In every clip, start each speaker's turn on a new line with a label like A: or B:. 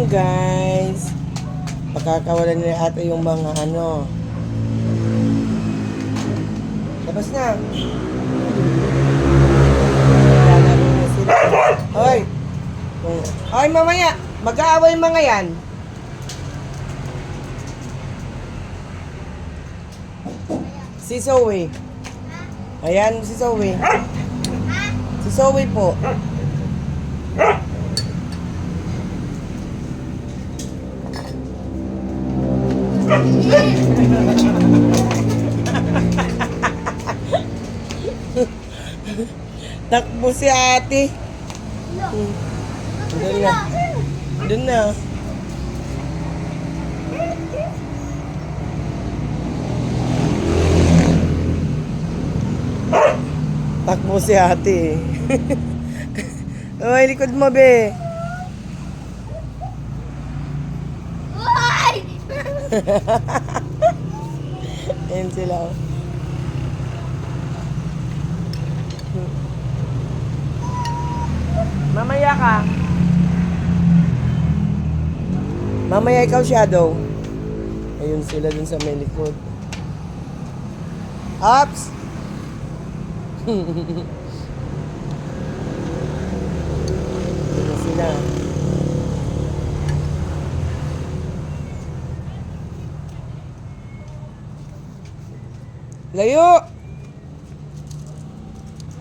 A: Ayan guys. Pakakawalan nila ata yung mga ano. Labas na. Lalaro na sila. Hoy! Hoy mamaya! Mag-aaway mga yan. Si Zoe. Ayan si Zoe. Si Zoe po. Takbo si ate. Doon na. Doon na. Takbo si ate. Oy, likod mo be. Ayan sila. Oh. Mamaya ka. Mamaya ikaw, Shadow. Ayun sila dun sa may likod. Ups! Ayun sila. Layo!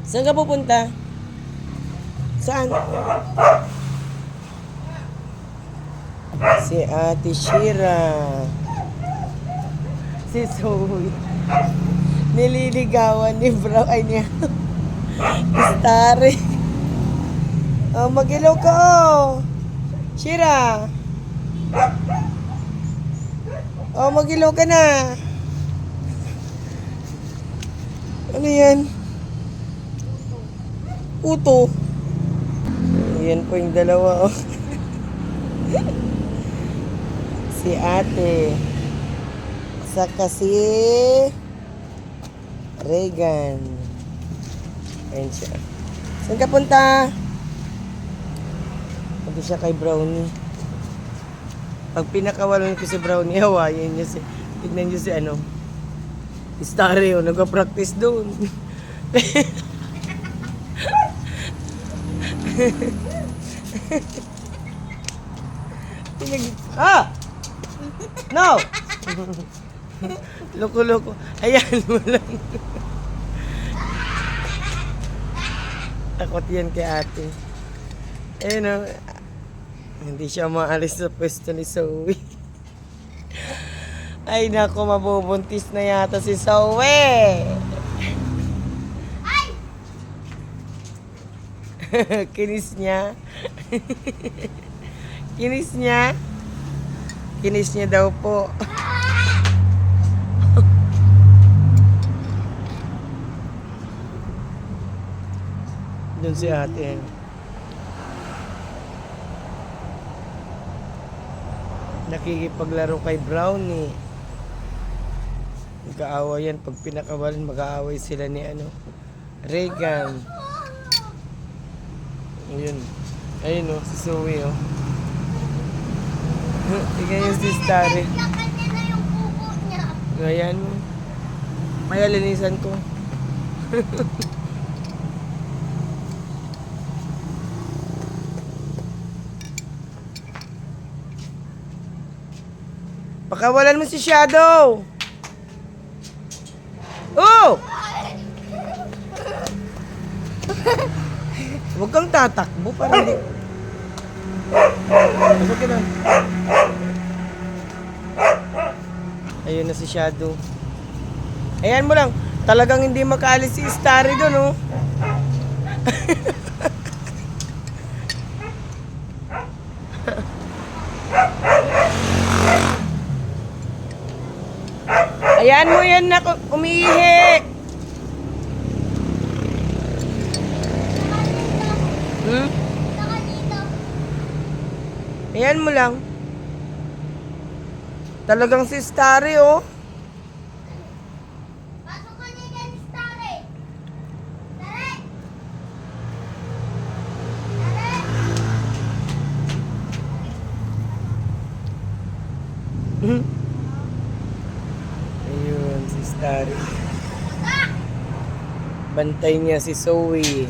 A: Saan ka pupunta? Saan? Si Ate Shira. Si Zoe. Nililigawan ni Bro. Ay niya. Starry. Oh, mag-ilaw ka oh. Shira. Oh, mag-ilaw ka na. Ano yan? Uto. Ayan po yung dalawa, oh. Si ate. Saka si Regan. Ayan siya. Saan ka punta? Pati siya kay Brownie. Pag pinakawalan ko si Brownie, hawayin niya si... Tignan niyo si ano. Starry, oh. Nag-practice doon. Ah! No! Loko-loko. Ayan mo lang. Takot yan kay ate. Ayun o. Hindi siya maalis sa pwesto ni Zoe. Ay nako, mabubuntis na yata si Zoe. Kinis niya. Kinis niya. Kinis niya daw po. Doon si ate. Nakikipaglaro kay Brownie. Mag-aaway yan. Pag pinakawalan, mag-aaway sila ni ano, Regan. Ayun. Ayun o, si Zoe o. Tingnan yung si Starry.
B: Kanya na yung kuko niya.
A: Ayan mo. Maya, linisan ko. Pakawalan mo si Shadow. Oh! Huwag kang tatakbo para hindi... Pasok ka na. Ayun na si Shadow. Ayan mo lang. Talagang hindi makaalis si Starry doon, oh. Ayan mo yan na umiihi. Hmm?
B: Saka dito.
A: Ayan mo lang. Talagang si Starry, oh.
B: Pasok ka niya dyan, Starry. Starry! Starry!
A: Ayun, si Starry. Bantay niya si Zoe.